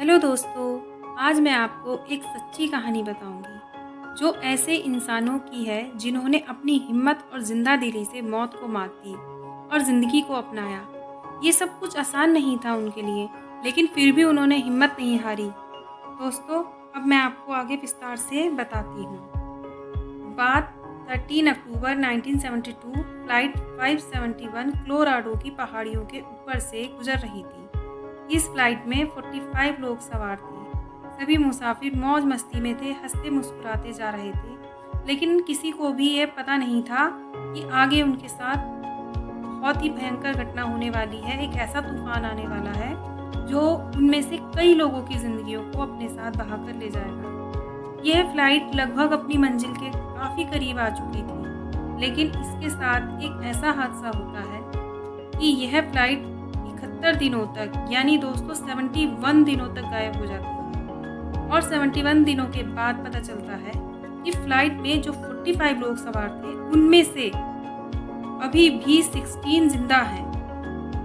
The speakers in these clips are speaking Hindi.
हेलो दोस्तों, आज मैं आपको एक सच्ची कहानी बताऊंगी जो ऐसे इंसानों की है जिन्होंने अपनी हिम्मत और जिंदा दिली से मौत को मात दी और ज़िंदगी को अपनाया। ये सब कुछ आसान नहीं था उनके लिए, लेकिन फिर भी उन्होंने हिम्मत नहीं हारी। दोस्तों, अब मैं आपको आगे विस्तार से बताती हूँ। बात 13 अक्टूबर 1972 फ्लाइट 571 कोलोराडो की पहाड़ियों के ऊपर से गुजर रही थी। इस फ्लाइट में 45 लोग सवार थे। सभी मुसाफिर मौज मस्ती में थे, हंसते मुस्कुराते जा रहे थे, लेकिन किसी को भी ये पता नहीं था कि आगे उनके साथ बहुत ही भयंकर घटना होने वाली है। एक ऐसा तूफान आने वाला है जो उनमें से कई लोगों की जिंदगियों को अपने साथ बहा कर ले जाएगा। यह फ्लाइट लगभग अपनी मंजिल के काफ़ी करीब आ चुकी थी, लेकिन इसके साथ एक ऐसा हादसा होता है कि यह फ्लाइट 71 दिनों तक, यानी दोस्तों 71 दिनों तक गायब हो जाती है। और 71 दिनों के बाद पता चलता है कि फ्लाइट में जो 45 लोग सवार थे उनमें से अभी भी 16 जिंदा हैं।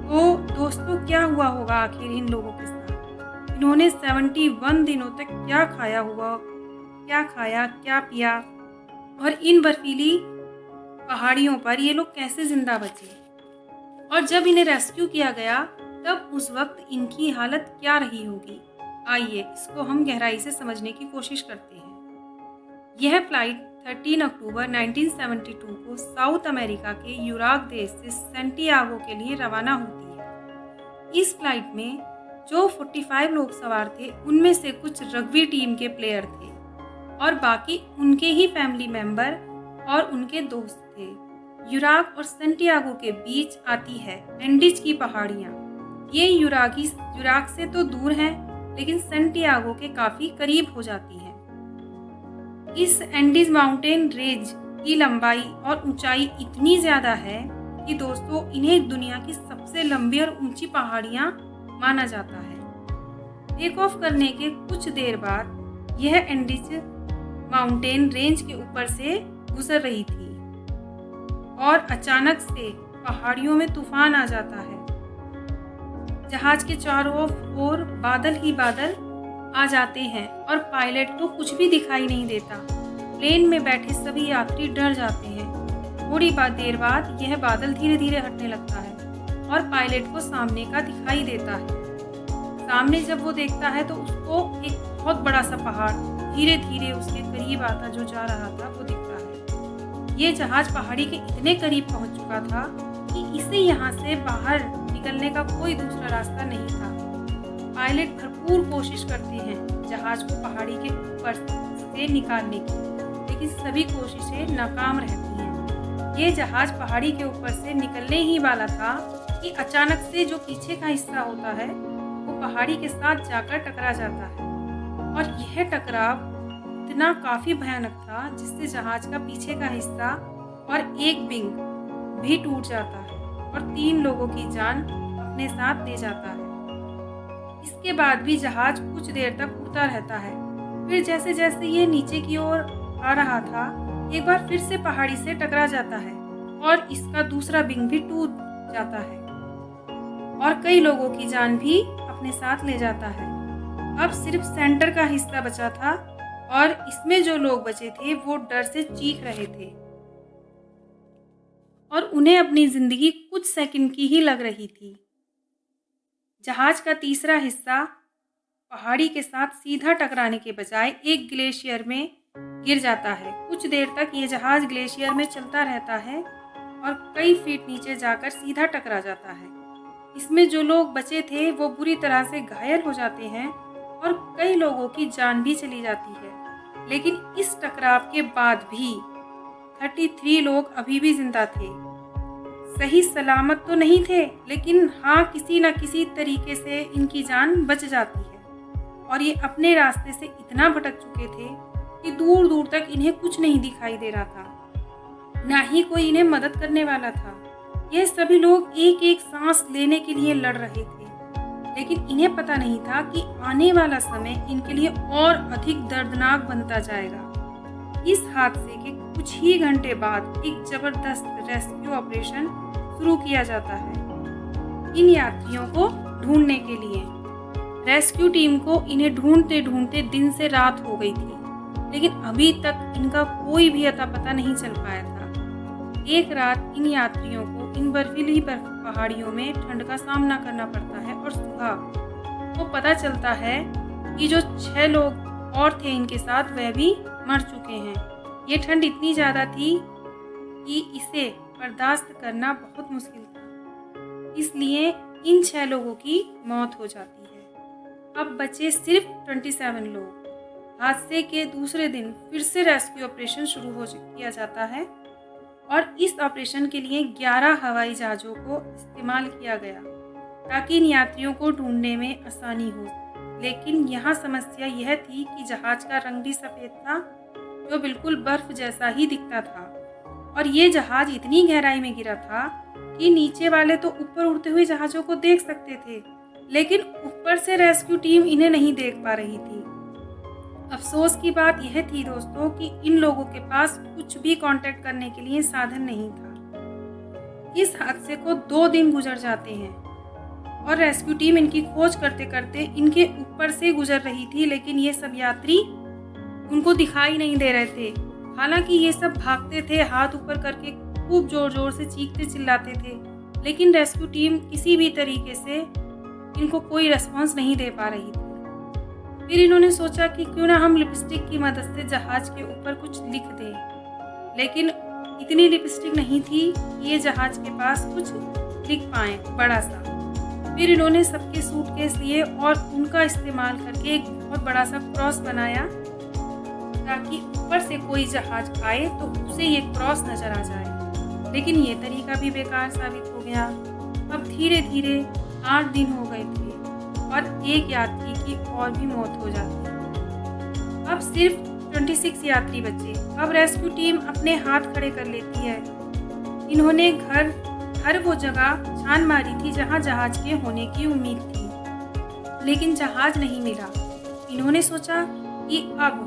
तो दोस्तों, क्या हुआ होगा आखिर इन लोगों के साथ? इन्होंने 71 दिनों तक क्या खाया, क्या पिया, और इन बर्फीली पहाड़ियों पर ये लोग कैसे जिंदा बचे? और जब इन्हें रेस्क्यू किया गया तब उस वक्त इनकी हालत क्या रही होगी? आइए इसको हम गहराई से समझने की कोशिश करते हैं। यह फ्लाइट 13 अक्टूबर 1972 को साउथ अमेरिका के यूराक देश से सेंटियागो के लिए रवाना होती है। इस फ्लाइट में जो 45 लोग सवार थे उनमें से कुछ रग्बी टीम के प्लेयर थे और बाकी उनके ही फैमिली मेंबर और उनके दोस्त थे। यूराक और सेंटियागो के बीच आती है एंडीज की पहाड़ियाँ। ये यूराक से तो दूर हैं, लेकिन सेंटियागो के काफ़ी करीब हो जाती है। इस एंडीज माउंटेन रेंज की लंबाई और ऊंचाई इतनी ज़्यादा है कि दोस्तों इन्हें दुनिया की सबसे लंबी और ऊंची पहाड़ियाँ माना जाता है। टेक ऑफ करने के कुछ देर बाद यह एंडीज माउंटेन रेंज के ऊपर से गुजर रही थी और अचानक से पहाड़ियों में तूफान आ जाता है। जहाज के चारों ओर बादल ही बादल आ जाते हैं और पायलट को कुछ भी दिखाई नहीं देता। प्लेन में बैठे सभी यात्री डर जाते हैं। थोड़ी देर बाद यह बादल धीरे धीरे हटने लगता है और पायलट को सामने का दिखाई देता है। सामने जब वो देखता है तो उसको एक बहुत बड़ा सा पहाड़ धीरे धीरे उसके करीब आता जो जा रहा था वो दिखता है। ये जहाज पहाड़ी के इतने करीब पहुंच चुका था कि इसे यहाँ से बाहर निकलने का कोई दूसरा रास्ता नहीं था। पायलट भरपूर कोशिश करते हैं जहाज को पहाड़ी के ऊपर से निकालने की, लेकिन सभी कोशिशें नाकाम रहती हैं। ये जहाज पहाड़ी के ऊपर से निकलने ही वाला था कि अचानक से जो पीछे का हिस्सा होता है वो पहाड़ी के साथ जाकर टकरा जाता है और यह टकराव इतना काफ़ी भयानक था जिससे जहाज का पीछे का हिस्सा और एक विंग भी टूट जाता है और 3 लोगों की जान अपने साथ ले जाता है। इसके बाद भी जहाज कुछ देर तक उड़ता रहता है। फिर जैसे जैसे ये नीचे की ओर आ रहा था, एक बार फिर से पहाड़ी से टकरा जाता है और इसका दूसरा विंग भी टूट जाता है और कई लोगों की जान भी अपने साथ ले जाता है। अब सिर्फ सेंटर का हिस्सा बचा था और इसमें जो लोग बचे थे वो डर से चीख रहे थे और उन्हें अपनी जिंदगी कुछ सेकंड की ही लग रही थी। जहाज का तीसरा हिस्सा पहाड़ी के साथ सीधा टकराने के बजाय एक ग्लेशियर में गिर जाता है। कुछ देर तक ये जहाज ग्लेशियर में चलता रहता है और कई फीट नीचे जाकर सीधा टकरा जाता है। इसमें जो लोग बचे थे वो बुरी तरह से घायल हो जाते हैं और कई लोगों की जान भी चली जाती है। लेकिन इस टकराव के बाद भी 33 लोग अभी भी जिंदा थे। सही सलामत तो नहीं थे, लेकिन हाँ किसी न किसी तरीके से इनकी जान बच जाती है। और ये अपने रास्ते से इतना भटक चुके थे कि दूर दूर तक इन्हें कुछ नहीं दिखाई दे रहा था, ना ही कोई इन्हें मदद करने वाला था। ये सभी लोग एक एक सांस लेने के लिए लड़ रहे थे, लेकिन इन्हें पता नहीं था कि आने वाला समय इनके लिए और अधिक दर्दनाक बनता जाएगा। इस हादसे के कुछ ही घंटे बाद एक जबरदस्त रेस्क्यू ऑपरेशन शुरू किया जाता है इन यात्रियों को ढूंढने के लिए। रेस्क्यू टीम को इन्हें ढूंढते ढूंढते दिन से रात हो गई थी, लेकिन अभी तक इनका कोई भी अता पता नहीं चल पाया था। एक रात इन यात्रियों को इन बर्फीली पहाड़ियों में ठंड का सामना करना पड़ता है और सुबह को पता चलता है कि जो 6 लोग और थे इनके साथ वह भी मर चुके हैं। ये ठंड इतनी ज़्यादा थी कि इसे बर्दाश्त करना बहुत मुश्किल था, इसलिए इन 6 लोगों की मौत हो जाती है। अब बचे सिर्फ 27 लोग। हादसे के दूसरे दिन फिर से रेस्क्यू ऑपरेशन शुरू किया जाता है और इस ऑपरेशन के लिए 11 हवाई जहाज़ों को इस्तेमाल किया गया ताकि इन यात्रियों को ढूंढने में आसानी हो। लेकिन यहाँ समस्या यह थी कि जहाज़ का रंग भी सफ़ेद था, जो बिल्कुल बर्फ़ जैसा ही दिखता था, और ये जहाज़ इतनी गहराई में गिरा था कि नीचे वाले तो ऊपर उड़ते हुए जहाज़ों को देख सकते थे, लेकिन ऊपर से रेस्क्यू टीम इन्हें नहीं देख पा रही थी। अफसोस की बात यह थी दोस्तों कि इन लोगों के पास कुछ भी कांटेक्ट करने के लिए साधन नहीं था। इस हादसे को 2 दिन गुजर जाते हैं और रेस्क्यू टीम इनकी खोज करते करते इनके ऊपर से गुजर रही थी, लेकिन ये सब यात्री उनको दिखाई नहीं दे रहे थे। हालांकि ये सब भागते थे, हाथ ऊपर करके खूब जोर जोर से चीखते चिल्लाते थे, लेकिन रेस्क्यू टीम किसी भी तरीके से इनको कोई रिस्पॉन्स नहीं दे पा रही थी। फिर इन्होंने सोचा कि क्यों ना हम लिपस्टिक की मदद से जहाज के ऊपर कुछ लिख दें, लेकिन इतनी लिपस्टिक नहीं थी कि ये जहाज के पास कुछ लिख पाए बड़ा सा। फिर इन्होंने सबके सूटकेस लिए और उनका इस्तेमाल करके एक बहुत बड़ा सा क्रॉस बनाया ताकि ऊपर से कोई जहाज आए तो उसे ये क्रॉस नजर आ जाए, लेकिन ये तरीका भी बेकार साबित हो गया। अब धीरे धीरे 8 दिन हो गए थे और एक यात्री की और भी मौत हो जाती है। अब सिर्फ 26 यात्री बचे। अब रेस्क्यू टीम अपने हाथ खड़े कर लेती है। इन्होंने हर वो जगह छान मारी थी जहां जहाज के होने की उम्मीद थी, लेकिन जहाज नहीं मिला। इन्होंने सोचा कि अब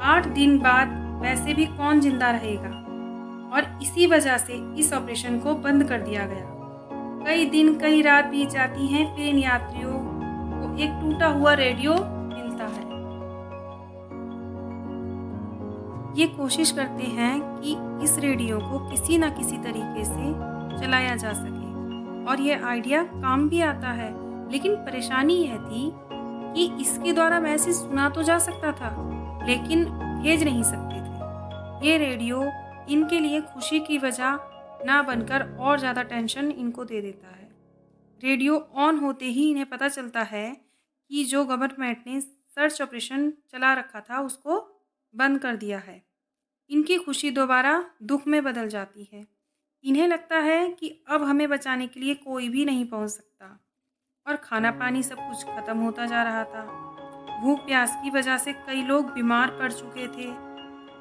8 दिन बाद वैसे भी कौन जिंदा रहेगा, और इसी वजह से इस ऑपरेशन को बंद कर दिया गया। कई दिन कई रात बीत जाती हैं, फिर इन यात्रियों को एक टूटा हुआ रेडियो मिलता है। ये कोशिश करते हैं कि इस रेडियो को किसी न किसी तरीके से चलाया जा सके, और ये आइडिया काम भी आता है, लेकिन परेशानी यह थी कि इसके द्वारा मैसेज सुना तो जा सकता था, लेकिन भेज नहीं सकते थे। ये रेडियो इनके लिए खुशी की वजह ना बनकर और ज़्यादा टेंशन इनको दे देता है। रेडियो ऑन होते ही इन्हें पता चलता है कि जो गवर्नमेंट ने सर्च ऑपरेशन चला रखा था उसको बंद कर दिया है। इनकी खुशी दोबारा दुख में बदल जाती है। इन्हें लगता है कि अब हमें बचाने के लिए कोई भी नहीं पहुंच सकता, और खाना पानी सब कुछ खत्म होता जा रहा था। भूख प्यास की वजह से कई लोग बीमार पड़ चुके थे।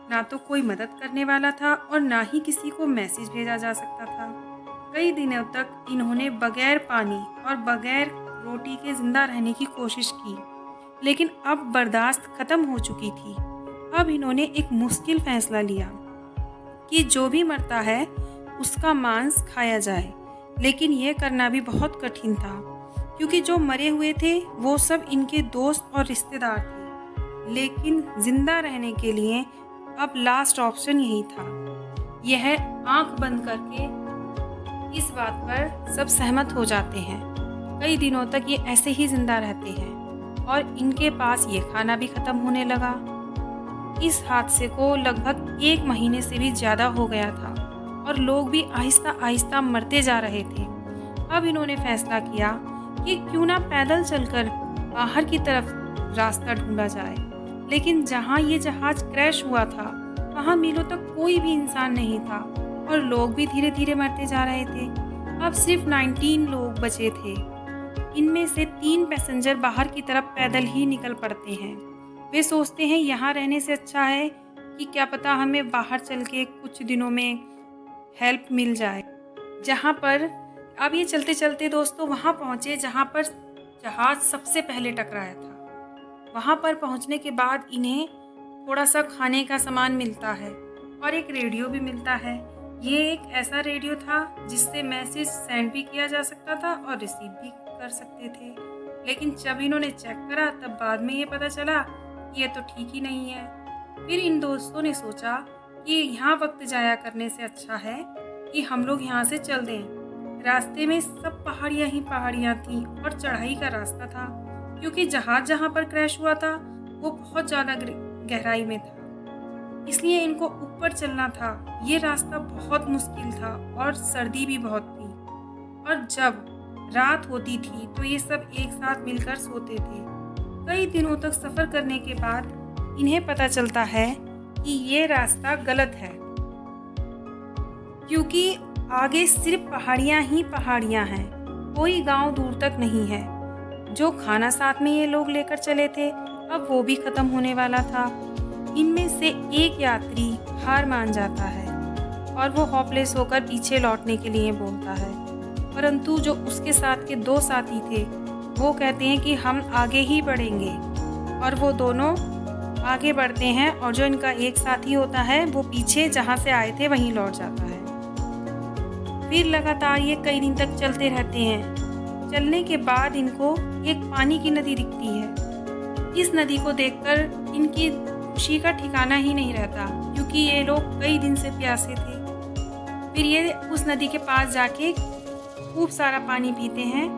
ना तो कोई मदद करने वाला था और ना ही किसी को मैसेज भेजा जा सकता था। कई दिनों तक इन्होंने बगैर पानी और बगैर रोटी के जिंदा रहने की कोशिश की, लेकिन अब बर्दाश्त खत्म हो चुकी थी। अब इन्होंने एक मुश्किल फैसला लिया कि जो भी मरता है उसका मांस खाया जाए, लेकिन यह करना भी बहुत कठिन था क्योंकि जो मरे हुए थे वो सब इनके दोस्त और रिश्तेदार थे। लेकिन जिंदा रहने के लिए अब लास्ट ऑप्शन यही था। यह आंख बंद करके इस बात पर सब सहमत हो जाते हैं। कई दिनों तक ये ऐसे ही जिंदा रहते हैं और इनके पास ये खाना भी खत्म होने लगा। इस हादसे को लगभग 1 महीने से भी ज़्यादा हो गया था और लोग भी आहिस्ता आहिस्ता मरते जा रहे थे। अब इन्होंने फैसला किया कि क्यों ना पैदल चलकर बाहर की तरफ रास्ता ढूंढा जाए, लेकिन जहाँ ये जहाज क्रैश हुआ था वहाँ मीलों तक कोई भी इंसान नहीं था और लोग भी धीरे धीरे मरते जा रहे थे। अब सिर्फ 19 लोग बचे थे। इनमें से 3 पैसेंजर बाहर की तरफ पैदल ही निकल पड़ते हैं। वे सोचते हैं यहाँ रहने से अच्छा है कि क्या पता हमें बाहर चल के कुछ दिनों में हेल्प मिल जाए। जहाँ पर अब ये चलते चलते दोस्तों वहाँ पहुँचे जहाँ पर जहाज सबसे पहले टकराया था। वहाँ पर पहुँचने के बाद इन्हें थोड़ा सा खाने का सामान मिलता है और एक रेडियो भी मिलता है। ये एक ऐसा रेडियो था जिससे मैसेज सेंड भी किया जा सकता था और रिसीव भी कर सकते थे। लेकिन जब इन्होंने चेक करा तब बाद में ये पता चला कि ये तो ठीक ही नहीं है। फिर इन दोस्तों ने सोचा कि यहाँ वक्त जाया करने से अच्छा है कि हम लोग यहाँ से चल दें। रास्ते में सब पहाड़ियाँ ही पहाड़ियाँ थीं और चढ़ाई का रास्ता था, क्योंकि जहाज जहाँ पर क्रैश हुआ था वो बहुत ज़्यादा गहराई में था, इसलिए इनको ऊपर चलना था। ये रास्ता बहुत मुश्किल था और सर्दी भी बहुत थी, और जब रात होती थी तो ये सब एक साथ मिलकर सोते थे। कई दिनों तक सफ़र करने के बाद इन्हें पता चलता है कि ये रास्ता गलत है, क्योंकि आगे सिर्फ पहाड़ियाँ ही पहाड़ियाँ हैं, कोई गांव दूर तक नहीं है। जो खाना साथ में ये लोग लेकर चले थे अब वो भी ख़त्म होने वाला था। इनमें से एक यात्री हार मान जाता है और वो होपलेस होकर पीछे लौटने के लिए बोलता है, परंतु जो उसके साथ के दो साथी थे वो कहते हैं कि हम आगे ही बढ़ेंगे, और वो दोनों आगे बढ़ते हैं और जो इनका एक साथी होता है वो पीछे जहाँ से आए थे वहीं लौट जाता है। फिर लगातार ये कई दिन तक चलते रहते हैं। चलने के बाद इनको एक पानी की नदी दिखती है। इस नदी को देखकर इनकी खुशी का ठिकाना ही नहीं रहता, क्योंकि ये लोग कई दिन से प्यासे थे। फिर ये उस नदी के पास जाके खूब सारा पानी पीते हैं।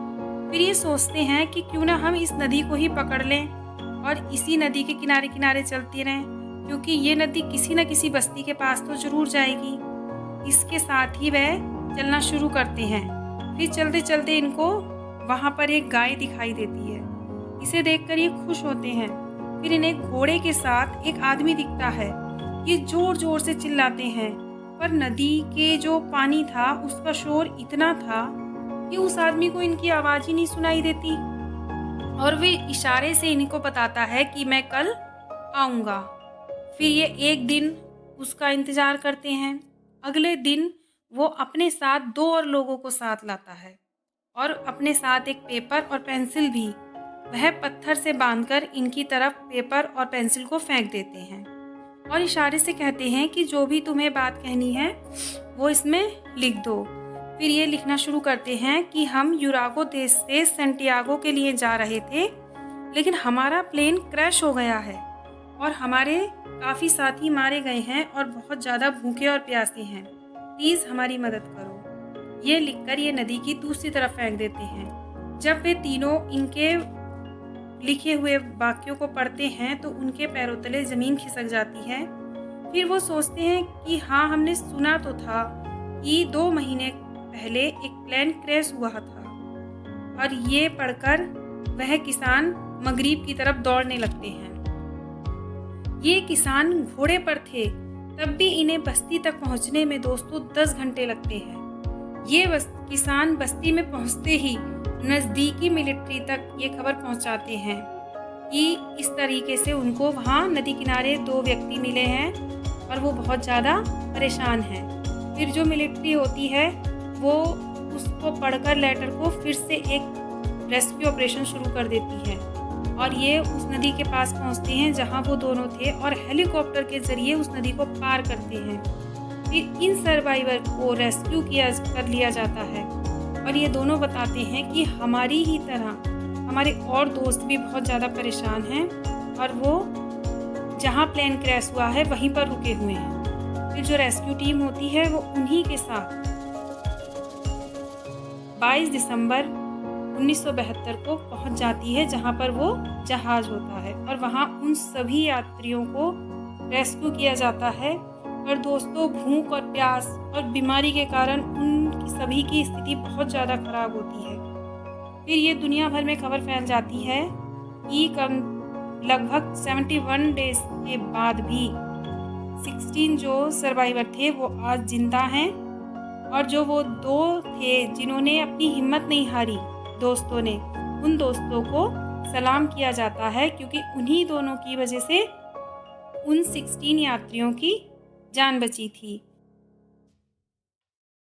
फिर ये सोचते हैं कि क्यों ना हम इस नदी को ही पकड़ लें और इसी नदी के किनारे किनारे चलते रहें, क्योंकि ये नदी किसी न किसी बस्ती के पास तो ज़रूर जाएगी। इसके साथ ही वह चलना शुरू करते हैं। फिर चलते चलते इनको वहाँ पर एक गाय दिखाई देती है। इसे देखकर ये खुश होते हैं। फिर इन्हें घोड़े के साथ एक आदमी दिखता है। ये जोर जोर से चिल्लाते हैं, पर नदी के जो पानी था उसका शोर इतना था कि उस आदमी को इनकी आवाज़ ही नहीं सुनाई देती, और वे इशारे से इनको बताता है कि मैं कल आऊँगा। फिर ये एक दिन उसका इंतज़ार करते हैं। अगले दिन वो अपने साथ दो और लोगों को साथ लाता है, और अपने साथ एक पेपर और पेंसिल भी। वह पत्थर से बांधकर इनकी तरफ पेपर और पेंसिल को फेंक देते हैं और इशारे से कहते हैं कि जो भी तुम्हें बात कहनी है वो इसमें लिख दो। फिर ये लिखना शुरू करते हैं कि हम यूरागो देश से सेंटियागो के लिए जा रहे थे, लेकिन हमारा प्लेन क्रैश हो गया है और हमारे काफ़ी साथी मारे गए हैं और बहुत ज़्यादा भूखे और प्यासे हैं, प्लीज़ हमारी मदद करो। ये लिखकर ये नदी की दूसरी तरफ फेंक देते हैं। जब वे तीनों इनके लिखे हुए वाक्यों को पढ़ते हैं तो उनके पैरों तले ज़मीन खिसक जाती है। फिर वो सोचते हैं कि हाँ, हमने सुना तो था कि 2 महीने पहले एक प्लेन क्रैश हुआ था, और ये पढ़कर वह किसान मगरिब की तरफ दौड़ने लगते हैं। ये किसान घोड़े पर थे, तब भी इन्हें बस्ती तक पहुंचने में दोस्तों 10 घंटे लगते हैं। ये किसान बस्ती में पहुंचते ही नज़दीकी मिलिट्री तक ये खबर पहुंचाते हैं कि इस तरीके से उनको वहाँ नदी किनारे 2 व्यक्ति मिले हैं और वो बहुत ज़्यादा परेशान हैं। फिर जो मिलिट्री होती है वो उसको पढ़कर लेटर को फिर से एक रेस्क्यू ऑपरेशन शुरू कर देती है, और ये उस नदी के पास पहुंचते हैं जहां वो दोनों थे और हेलीकॉप्टर के ज़रिए उस नदी को पार करते हैं। फिर इन सर्वाइवर को रेस्क्यू कर लिया जाता है, और ये दोनों बताते हैं कि हमारी ही तरह हमारे और दोस्त भी बहुत ज़्यादा परेशान हैं और वो जहां प्लेन क्रैश हुआ है वहीं पर रुके हुए हैं। फिर जो रेस्क्यू टीम होती है वो उन्हीं के साथ 22 दिसंबर 1972 को पहुंच जाती है, जहां पर वो जहाज होता है, और वहां उन सभी यात्रियों को रेस्क्यू किया जाता है। और दोस्तों, भूख और प्यास और बीमारी के कारण उन सभी की स्थिति बहुत ज़्यादा खराब होती है। फिर ये दुनिया भर में खबर फैल जाती है कि लगभग 71 डेज के बाद भी 16 जो सर्वाइवर थे वो आज जिंदा हैं, और जो वो 2 थे जिन्होंने अपनी हिम्मत नहीं हारी दोस्तों ने, उन दोस्तों को सलाम किया जाता है, क्योंकि उन्हीं दोनों की वजह से उन 16 यात्रियों की जान बची थी।